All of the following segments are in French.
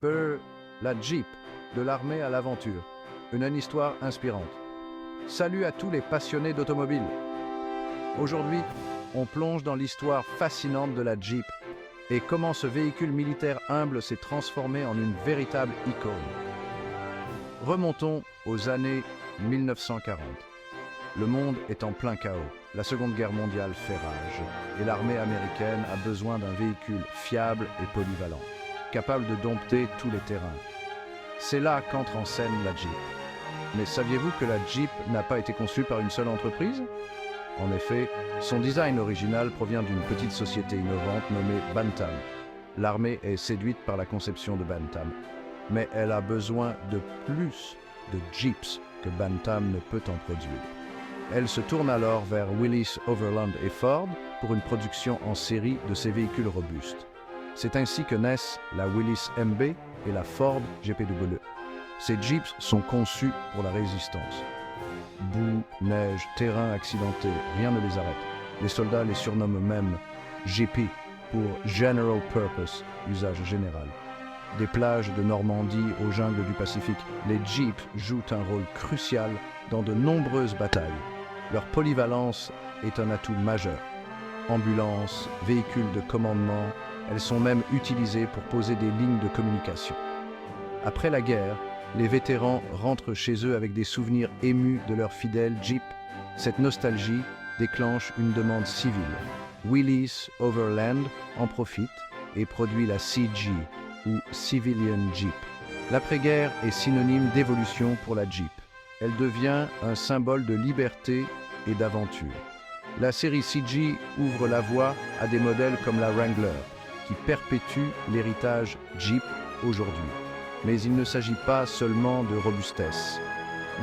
La Jeep, de l'armée à l'aventure. Une histoire inspirante. Salut à tous les passionnés d'automobile. Aujourd'hui, on plonge dans l'histoire fascinante de la Jeep et comment ce véhicule militaire humble s'est transformé en une véritable icône. Remontons aux années 1940. Le monde est en plein chaos. La Seconde Guerre mondiale fait rage et l'armée américaine a besoin d'un véhicule fiable et polyvalent, capable de dompter tous les terrains. C'est là qu'entre en scène la Jeep. Mais saviez-vous que la Jeep n'a pas été conçue par une seule entreprise? En effet, son design original provient d'une petite société innovante nommée Bantam. L'armée est séduite par la conception de Bantam, mais elle a besoin de plus de Jeeps que Bantam ne peut en produire. Elle se tourne alors vers Willys Overland et Ford pour une production en série de ces véhicules robustes. C'est ainsi que naissent la Willys MB et la Ford GPW. Ces Jeeps sont conçus pour la résistance. Boue, neige, terrain accidenté, rien ne les arrête. Les soldats les surnomment même GP pour General Purpose, usage général. Des plages de Normandie aux jungles du Pacifique, les Jeeps jouent un rôle crucial dans de nombreuses batailles. Leur polyvalence est un atout majeur. Ambulances, véhicules de commandement, elles sont même utilisées pour poser des lignes de communication. Après la guerre, les vétérans rentrent chez eux avec des souvenirs émus de leurs fidèles Jeep. Cette nostalgie déclenche une demande civile. Willys Overland en profite et produit la CG ou Civilian Jeep. L'après-guerre est synonyme d'évolution pour la Jeep. Elle devient un symbole de liberté et d'aventure. La série CG ouvre la voie à des modèles comme la Wrangler, qui perpétue l'héritage Jeep aujourd'hui. Mais il ne s'agit pas seulement de robustesse.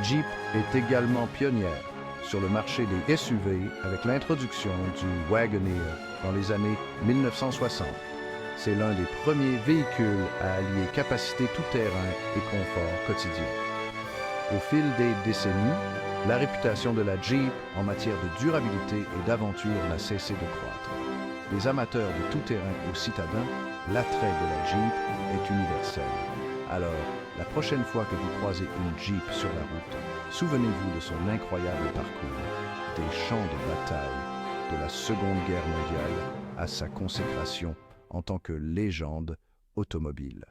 Jeep est également pionnière sur le marché des SUV avec l'introduction du Wagoneer dans les années 1960. C'est l'un des premiers véhicules à allier capacité tout-terrain et confort quotidien. Au fil des décennies, la réputation de la Jeep en matière de durabilité et d'aventure n'a cessé de croître. Des amateurs de tout-terrain aux citadins, l'attrait de la Jeep est universel. Alors, la prochaine fois que vous croisez une Jeep sur la route, souvenez-vous de son incroyable parcours, des champs de bataille de la Seconde Guerre mondiale à sa consécration en tant que légende automobile.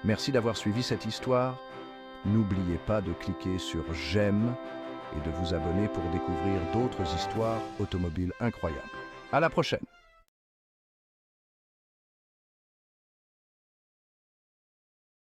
Merci d'avoir suivi cette histoire. N'oubliez pas de cliquer sur j'aime et de vous abonner pour découvrir d'autres histoires automobiles incroyables. À la prochaine!